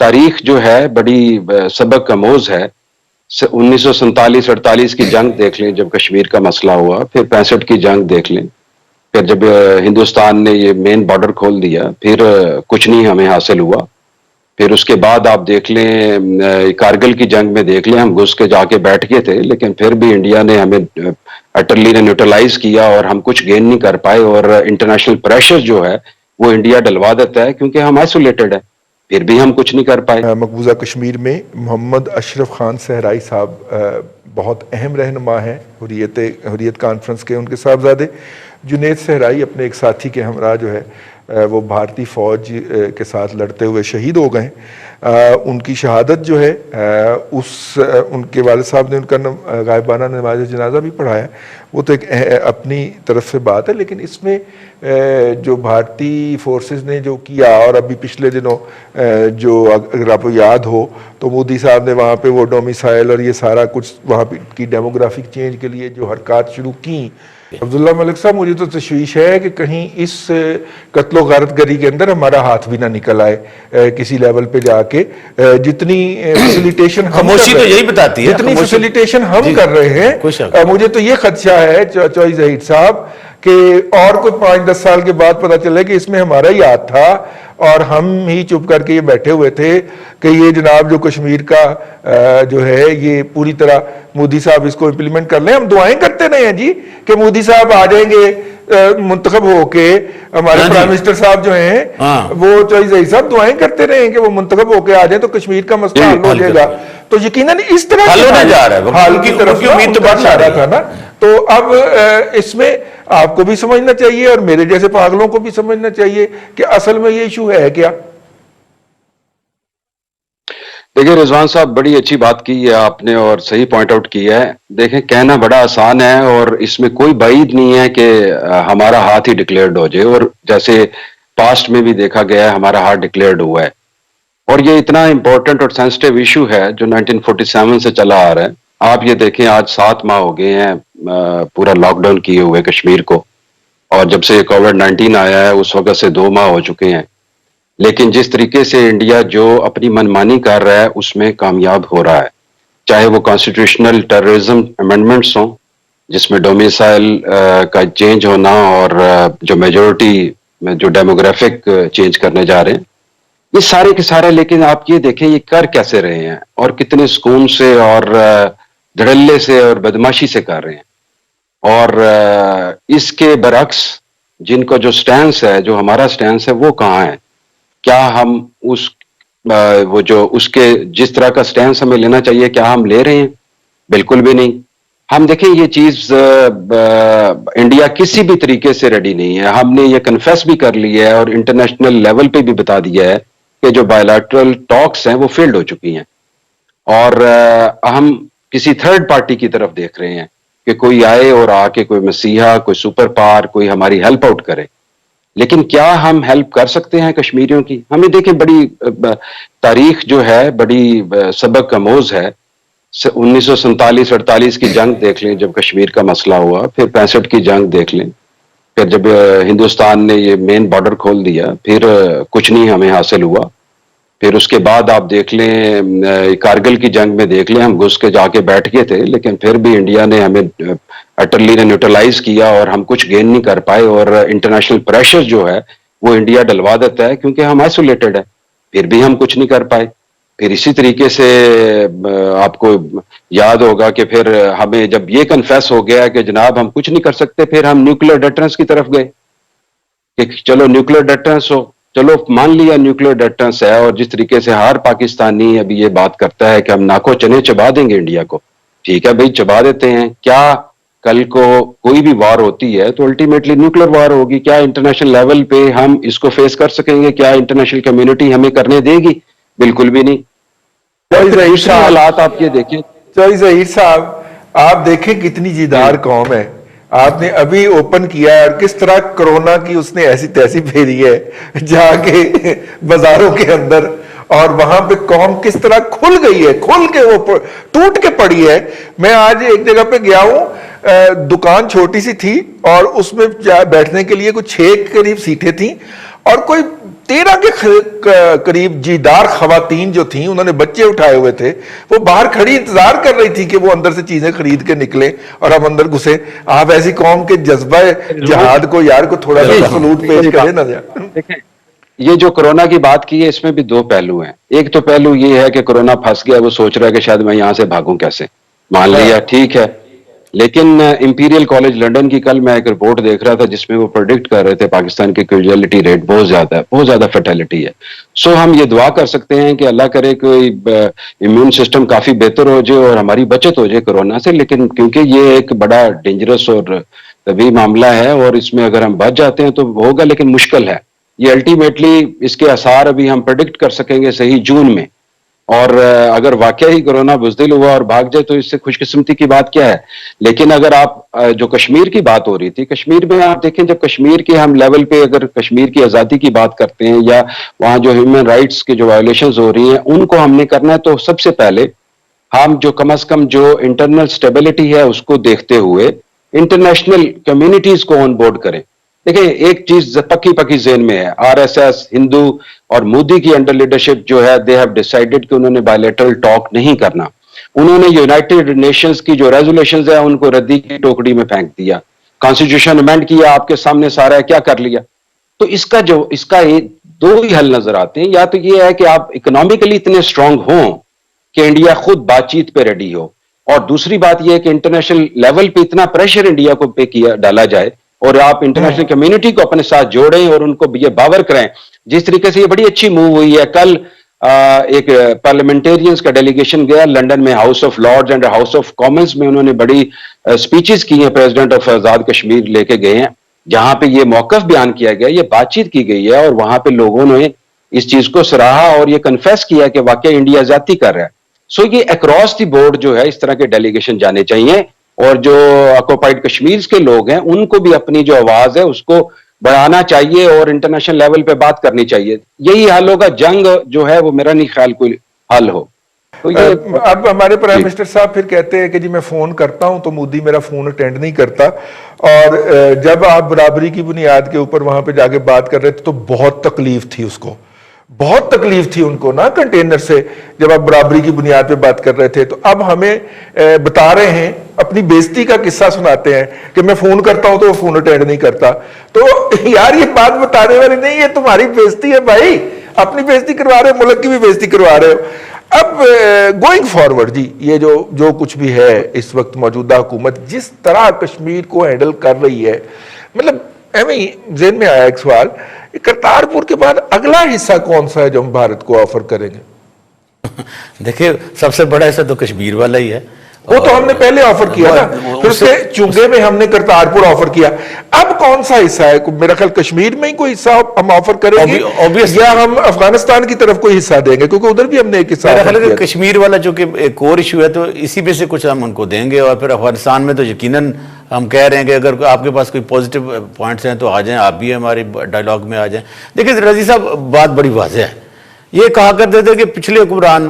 تاریخ جو ہے بڑی سبق آموز ہے. 1947-48 کی جنگ دیکھ لیں جب کشمیر کا مسئلہ ہوا, پھر 65 کی جنگ دیکھ لیں, پھر جب ہندوستان نے یہ مین بارڈر کھول دیا پھر کچھ نہیں ہمیں حاصل ہوا. پھر اس کے بعد آپ دیکھ لیں کارگل کی جنگ میں دیکھ لیں, ہم گھس کے جا کے بیٹھ گئے تھے لیکن پھر بھی انڈیا نے ہمیں اٹرلی نے نیوٹرلائز کیا اور ہم کچھ گین نہیں کر پائے, اور انٹرنیشنل پریشر جو ہے وہ انڈیا ڈلوا دیتا ہے کیونکہ ہم آئسولیٹڈ ہے, پھر بھی ہم کچھ نہیں کر پائے. مقبوضہ کشمیر میں محمد اشرف خان صحرائی صاحب بہت اہم رہنما ہیں حریت کانفرنس کے. ان کے صاحبزادے جنید صحرائی اپنے ایک ساتھی کے ہمراہ جو ہے وہ بھارتی فوج کے ساتھ لڑتے ہوئے شہید ہو گئے. ان کی شہادت جو ہے ان کے والد صاحب نے ان کا غائبانہ نماز جنازہ بھی پڑھایا. وہ تو ایک اپنی طرف سے بات ہے, لیکن اس میں جو بھارتی فورسز نے جو کیا, اور ابھی پچھلے دنوں جو اگر آپ کو یاد ہو تو مودی صاحب نے وہاں پہ وہ ڈومیسائل اور یہ سارا کچھ وہاں کی ڈیموگرافک چینج کے لیے جو حرکات شروع کی. عبداللہ ملک صاحب, مجھے تو تشویش ہے کہ کہیں اس قتل و غارت گری کے اندر ہمارا ہاتھ بھی نہ نکل آئے کسی لیول پہ جا کے. جتنی فیسیلیٹیشن خاموشی تو یہی بتاتی ہے, جتنی فیسیلیٹیشن ہم کر رہے ہیں, مجھے تو یہ خدشہ ہے چوہی ظہیر صاحب کہ اور کوئی 5-10 سال کے بعد پتہ چلے کہ اس میں ہمارا ہی ہاتھ تھا اور ہم ہی چپ کر کے یہ بیٹھے ہوئے تھے کہ یہ جناب جو کشمیر کا جو ہے یہ پوری طرح مودی صاحب اس کو امپلیمنٹ کر لیں. ہم دعائیں کرتے رہے ہیں جی کہ مودی صاحب آ جائیں گے منتخب ہو کے, ہمارے پرائم منسٹر صاحب جو ہیں وہ چوہی ظہیر صاحب دعائیں کرتے رہے ہیں کہ وہ منتخب ہو کے آ جائیں تو کشمیر کا مسئلہ حل ہو جائے گا. تو یقیناً اس طرح حل ہونے جا رہا ہے, حال کی طرف اشارہ تھا نا. تو اب اس میں آپ کو بھی سمجھنا چاہیے اور میرے جیسے پاگلوں کو بھی سمجھنا چاہیے کہ اصل میں یہ ایشو ہے کیا. دیکھیں رضوان صاحب, بڑی اچھی بات کی ہے آپ نے اور صحیح پوائنٹ آؤٹ کیا ہے. دیکھیں کہنا بڑا آسان ہے اور اس میں کوئی بعید نہیں ہے کہ ہمارا ہاتھ ہی ڈکلیئرڈ ہو جائے, اور جیسے پاسٹ میں بھی دیکھا گیا ہے ہمارا ہاتھ ڈکلیئرڈ ہوا ہے. اور یہ اتنا امپورٹنٹ اور سینسٹیو ایشو ہے جو 1947 سے چلا آ رہا ہے. آپ یہ دیکھیں آج 7 ماہ ہو گئے ہیں پورا لاک ڈاؤن کیے ہوئے کشمیر کو, اور جب سے کووڈ-19 آیا ہے اس وقت سے 2 ماہ ہو چکے ہیں. لیکن جس طریقے سے انڈیا جو اپنی منمانی کر رہا ہے اس میں کامیاب ہو رہا ہے, چاہے وہ کانسٹیٹیوشنل ٹیررزم امینڈمنٹس ہوں جس میں ڈومیسائل کا چینج ہونا اور جو میجورٹی میں جو ڈیموگرافک چینج کرنے جا رہے ہیں, یہ سارے کے سارے. لیکن آپ یہ دیکھیں یہ کر کیسے رہے ہیں اور کتنے سکون سے اور دھڑلے سے اور بدماشی سے کر رہے ہیں. اور اس کے برعکس جن کا جو سٹینس ہے, جو ہمارا سٹینس ہے وہ کہاں ہے؟ کیا ہم وہ جو اس کے جس طرح کا سٹینس ہمیں لینا چاہیے کیا ہم لے رہے ہیں؟ بالکل بھی نہیں. ہم دیکھیں یہ چیز انڈیا کسی بھی طریقے سے ریڈی نہیں ہے. ہم نے یہ کنفیس بھی کر لی ہے اور انٹرنیشنل لیول پہ بھی بتا دیا ہے کہ جو بائیلیٹرل ٹاکس ہیں وہ فیلڈ ہو چکی ہیں, اور ہم کسی تھرڈ پارٹی کی طرف دیکھ رہے ہیں کہ کوئی آئے اور آ کے کوئی مسیحا, کوئی سپر پاور, کوئی ہماری ہیلپ آؤٹ کرے. لیکن کیا ہم ہیلپ کر سکتے ہیں کشمیریوں کی؟ ہمیں دیکھیں بڑی تاریخ جو ہے بڑی سبق آموز ہے. 1947-48 کی جنگ دیکھ لیں جب کشمیر کا مسئلہ ہوا, پھر 65 کی جنگ دیکھ لیں, پھر جب ہندوستان نے یہ مین بارڈر کھول دیا پھر کچھ نہیں ہمیں حاصل ہوا. پھر اس کے بعد آپ دیکھ لیں کارگل کی جنگ میں دیکھ لیں ہم گھس کے جا کے بیٹھ گئے تھے لیکن پھر بھی انڈیا نے ہمیں اٹرلی نے نیوٹرلائز کیا اور ہم کچھ گین نہیں کر پائے, اور انٹرنیشنل پریشر جو ہے وہ انڈیا ڈلوا دیتا ہے کیونکہ ہم آئسولیٹڈ ہے, پھر بھی ہم کچھ نہیں کر پائے. پھر اسی طریقے سے آپ کو یاد ہوگا کہ پھر ہمیں جب یہ کنفیس ہو گیا کہ جناب ہم کچھ نہیں کر سکتے, پھر ہم نیوکلیر ڈیٹرنس کی طرف گئے کہ چلو نیوکلیر ڈیٹرنس ہو. چلو مان لیا نیوکلیر ڈیٹرنس ہے, اور جس طریقے سے ہر پاکستانی ابھی یہ بات کرتا ہے کہ ہم ناکو چنے چبا دیں گے انڈیا کو, ٹھیک ہے بھائی چبا دیتے ہیں. کیا کل کو کوئی بھی وار ہوتی ہے تو الٹیمیٹلی نیوکلیر وار ہوگی, کیا انٹرنیشنل لیول پہ ہم اس کو فیس کر سکیں گے؟ کیا انٹرنیشنل کمیونٹی ہمیں کرنے دے گی؟ بالکل بھی نہیں. دوسرے حالات آپ یہ دیکھیں. چوہی ظہیر صاحب آپ دیکھیں کتنی جیدار قوم ہے. آپ نے ابھی اوپن کیا ہے اور کس طرح کرونا کی اس نے ایسی تیسی پھیری ہے جا کے بازاروں کے اندر, اور وہاں پہ قوم کس طرح کھل گئی ہے, کھل کے وہ ٹوٹ کے پڑی ہے. میں آج ایک جگہ پہ گیا ہوں, دکان چھوٹی سی تھی اور اس میں بیٹھنے کے لیے کچھ 6 قریب سیٹیں تھیں, اور کوئی 13 کے قریب جیدار خواتین جو تھیں، انہوں نے بچے اٹھائے ہوئے تھے، وہ باہر کھڑی انتظار کر رہی تھی کہ وہ اندر سے چیزیں خرید کے نکلیں اور ہم اندر گھسیں. آپ ایسی قوم کے جذبہ جہاد کو یار کو تھوڑا سا خلوت پیش کرے نا یار. دیکھیں یہ جو کرونا کی بات کی ہے اس میں بھی دو پہلو ہیں. ایک تو پہلو یہ ہے کہ کرونا پھنس گیا، وہ سوچ رہا ہے کہ شاید میں یہاں سے بھاگوں کیسے، مان لیا ٹھیک ہے. لیکن امپیریل کالج لنڈن کی کل میں ایک رپورٹ دیکھ رہا تھا جس میں وہ پریڈکٹ کر رہے تھے پاکستان کی کیجویلٹی ریٹ بہت زیادہ ہے، بہت زیادہ فیٹیلٹی ہے. سو ہم یہ دعا کر سکتے ہیں کہ اللہ کرے کوئی امیون سسٹم کافی بہتر ہو جائے اور ہماری بچت ہو جائے کرونا سے. لیکن کیونکہ یہ ایک بڑا ڈینجرس اور طبی معاملہ ہے اور اس میں اگر ہم بچ جاتے ہیں تو ہوگا، لیکن مشکل ہے. یہ الٹیمیٹلی اس کے آثار ابھی ہم پریڈکٹ کر سکیں گے صحیح جون میں، اور اگر واقعی کرونا بزدل ہوا اور بھاگ جائے تو اس سے خوش قسمتی کی بات کیا ہے. لیکن اگر آپ جو کشمیر کی بات ہو رہی تھی، کشمیر میں آپ دیکھیں جب کشمیر کے ہم لیول پہ اگر کشمیر کی آزادی کی بات کرتے ہیں یا وہاں جو ہیومن رائٹس کے جو وائلیشنز ہو رہی ہیں ان کو ہم نے کرنا ہے، تو سب سے پہلے ہم جو کم از کم جو انٹرنل سٹیبلٹی ہے اس کو دیکھتے ہوئے انٹرنیشنل کمیونٹیز کو آن بورڈ کریں. دیکھیں ایک چیز پکی ذہن میں ہے، آر ایس ایس، ہندو اور مودی کی انڈر لیڈرشپ جو ہے دے ہیو ڈیسائیڈڈ کہ انہوں نے بائیلیٹرل ٹاک نہیں کرنا. انہوں نے یونائٹڈ نیشنز کی جو ریزولوشنز ہیں ان کو ردی کی ٹوکری میں پھینک دیا، کانسٹیٹیوشن امینڈ کیا، آپ کے سامنے سارا ہے، کیا کر لیا. تو اس کا دو ہی حل نظر آتے ہیں. یا تو یہ ہے کہ آپ اکنامکلی اتنے اسٹرانگ ہوں کہ انڈیا خود بات چیت پہ ریڈی ہو، اور دوسری بات یہ ہے کہ انٹرنیشنل لیول پہ اتنا پریشر انڈیا کو ڈالا جائے اور آپ انٹرنیشنل کمیونٹی کو اپنے ساتھ جوڑیں اور ان کو یہ باور کریں. جس طریقے سے یہ بڑی اچھی موو ہوئی ہے، کل ایک پارلیمنٹیرینز کا ڈیلیگیشن گیا لنڈن میں، house of Lords and house of Commons میں، انہوں نے بڑی سپیچز کی ہیں، پریزیڈنٹ آف آزاد کشمیر لے کے گئے ہیں جہاں پہ یہ موقف بیان کیا گیا، یہ بات چیت کی گئی ہے اور وہاں پہ لوگوں نے اس چیز کو سراہا اور یہ کنفیس کیا کہ واقعی انڈیا زیادتی کر رہا ہے. سو یہ اکراس دی بورڈ جو ہے اس طرح کے ڈیلیگیشن جانے چاہیے، اور جو آکوپائڈ کشمیر کے لوگ ہیں ان کو بھی اپنی جو آواز ہے اس کو بڑھانا چاہیے اور انٹرنیشنل لیول پہ بات کرنی چاہیے. یہی حل ہوگا. جنگ جو ہے وہ میرا نہیں خیال کوئی حل ہو. تو یہ اب ہمارے پرائم منسٹر صاحب پھر کہتے ہیں کہ جی میں فون کرتا ہوں تو مودی میرا فون اٹینڈ نہیں کرتا، اور جب آپ برابری کی بنیاد کے اوپر وہاں پہ جا کے بات کر رہے تھے تو بہت تکلیف تھی، اس کو بہت تکلیف تھی ان کو نا کنٹینر سے، جب آپ برابری کی بنیاد پہ بات کر رہے تھے. تو اب ہمیں بتا رہے ہیں، اپنی بےزتی کا قصہ سناتے ہیں کہ میں فون کرتا ہوں تو وہ فون اٹینڈ نہیں کرتا. تو یار یہ بات بتانے والی نہیں، یہ تمہاری بےزتی ہے بھائی، اپنی بےزتی کروا رہے ہو، ملک کی بھی بےزتی کروا رہے ہو. اب گوئنگ فارورڈ جی، یہ جو کچھ بھی ہے اس وقت موجودہ حکومت جس طرح کشمیر کو ہینڈل کر رہی ہے، مطلب ہمیں ذہن میں آیا ایک سوال، کرتارپور کے بعد اگلا حصہ کون سا ہے جو ہم بھارت کو آفر کریں گے؟ دیکھیں سب سے بڑا حصہ تو کشمیر والا ہی ہے. وہ تو ہم نے پہلے آفر کیا نا، پھر اس کے چنگے میں ہم نے کرتارپور آفر کیا. اب کون سا حصہ ہے؟ میرا خیال کشمیر میں ہی کوئی حصہ ہم آفر کریں گے یا ہم افغانستان کی طرف کوئی حصہ دیں گے، کیونکہ ادھر بھی ہم نے ایک حصہ آفر کیا. کشمیر والا جو کہ ایک اور ایشو ہے تو اسی میں سے کچھ ہم ان کو دیں گے، اور پھر افغانستان میں تو یقیناً ہم کہہ رہے ہیں کہ اگر آپ کے پاس کوئی پازیٹیو پوائنٹس ہیں تو آ جائیں، آپ بھی ہمارے ڈائلاگ میں آ جائیں. دیکھیں رضی صاحب بات بڑی واضح ہے. یہ کہا کرتے تھے کہ پچھلے حکمران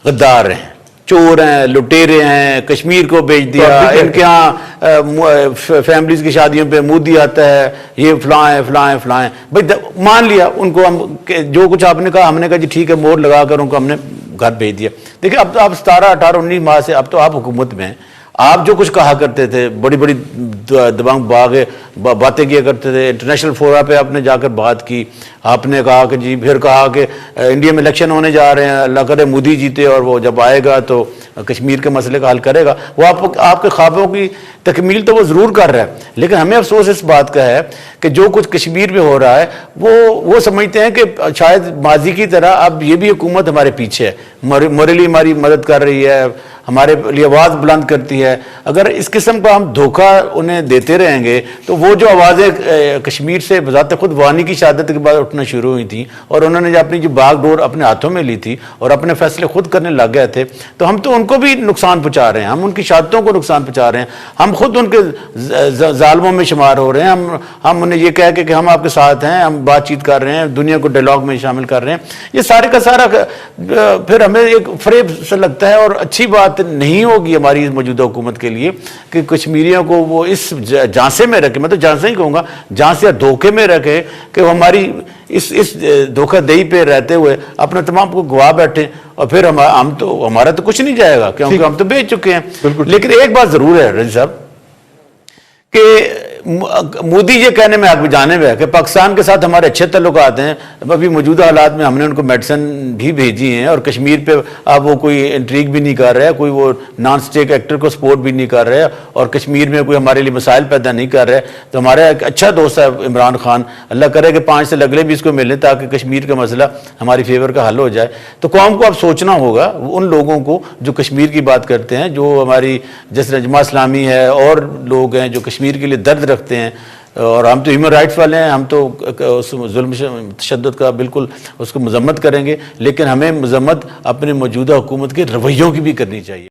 غدار ہیں، چور ہیں، لٹیرے ہیں، کشمیر کو بیچ دیا، ان کے ہاں فیملیز کی شادیوں پہ مودی آتا ہے، یہ فلاں ہیں فلاں ہیں فلاں ہیں. بھائی مان لیا ان کو، ہم جو کچھ آپ نے کہا ہم نے کہا جی ٹھیک ہے، مور لگا کر ان کو ہم نے گھر بھیج دیا. دیکھیں اب تو آپ 17 18 19 ماہ سے اب تو آپ حکومت میں ہیں. آپ جو کچھ کہا کرتے تھے، بڑی بڑی دبانگ باتیں کیا کرتے تھے، انٹرنیشنل فورا پہ آپ نے جا کر بات کی. آپ نے کہا کہ جی پھر کہا کہ انڈیا میں الیکشن ہونے جا رہے ہیں، اللہ کرے مودی جیتے اور وہ جب آئے گا تو کشمیر کے مسئلے کا حل کرے گا. وہ آپ کے خوابوں کی تکمیل تو وہ ضرور کر رہا ہے، لیکن ہمیں افسوس اس بات کا ہے کہ جو کچھ کشمیر میں ہو رہا ہے وہ سمجھتے ہیں کہ شاید ماضی کی طرح اب یہ بھی حکومت ہمارے پیچھے ہے، موریلی ہماری مدد کر رہی ہے، ہمارے لیے آواز بلند کرتی ہے. اگر اس قسم کا ہم دھوکہ انہیں دیتے رہیں گے تو وہ جو آوازیں کشمیر سے بذات خود وانی کی شہادت کے بعد اٹھنا شروع ہوئی تھیں اور انہوں نے اپنی جو باغ ڈور اپنے ہاتھوں میں لی تھی اور اپنے فیصلے خود کرنے لگ گئے تھے، تو ہم تو ان کو بھی نقصان پہنچا رہے ہیں، ہم ان کی شہادتوں کو نقصان پہنچا رہے ہیں، ہم خود ان کے ظالموں میں شمار ہو رہے ہیں. ہم انہیں یہ کہہ کے کہ ہم آپ کے ساتھ ہیں، ہم بات چیت کر رہے ہیں، دنیا کو ڈائلاگ میں شامل کر رہے ہیں. یہ سارے کا سارا پھر ہمیں ایک فریب سے لگتا ہے. اور اچھی بات بات نہیں ہوگی ہماری موجودہ حکومت کے لیے کہ کشمیریوں کو وہ اس جانسے میں رکھے، میں تو جانسے ہی کہوں گا، جانسے یا دھوکے میں رکھے کہ وہ ہماری اس دھوکہ دہی پہ رہتے ہوئے اپنا تمام کو گوا بیٹھے، اور پھر ہمارا تو کچھ نہیں جائے گا کیونکہ ہم تو بیچ چکے ہیں۔ لیکن ایک بات ضرور ہے رضی صاحب کہ مودی یہ کہنے میں آگے جانے میں ہے کہ پاکستان کے ساتھ ہمارے اچھے تعلقات ہیں، ابھی موجودہ حالات میں ہم نے ان کو میڈیسن بھی بھیجی ہیں، اور کشمیر پہ اب وہ کوئی انٹریگ بھی نہیں کر رہے، کوئی وہ نان اسٹیک ایکٹر کو سپورٹ بھی نہیں کر رہے، اور کشمیر میں کوئی ہمارے لیے مسائل پیدا نہیں کر رہے۔ تو ہمارا ایک اچھا دوست ہے عمران خان، اللہ کرے کہ 5 سال اگلے بھی اس کو ملیں تاکہ کشمیر کا مسئلہ ہماری فیور کا حل ہو جائے۔ تو قوم کو اب سوچنا ہوگا ان لوگوں کو جو کشمیر کی بات کرتے ہیں، جو ہماری جیسے جماعت اسلامی ہے اور لوگ ہیں جو کشمیر کے لیے درد رکھتے ہیں، اور ہم تو ہیومن رائٹس والے ہیں، ہم تو اس ظلم تشدد کا بالکل اس کو مذمت کریں گے، لیکن ہمیں مذمت اپنے موجودہ حکومت کے رویوں کی بھی کرنی چاہیے۔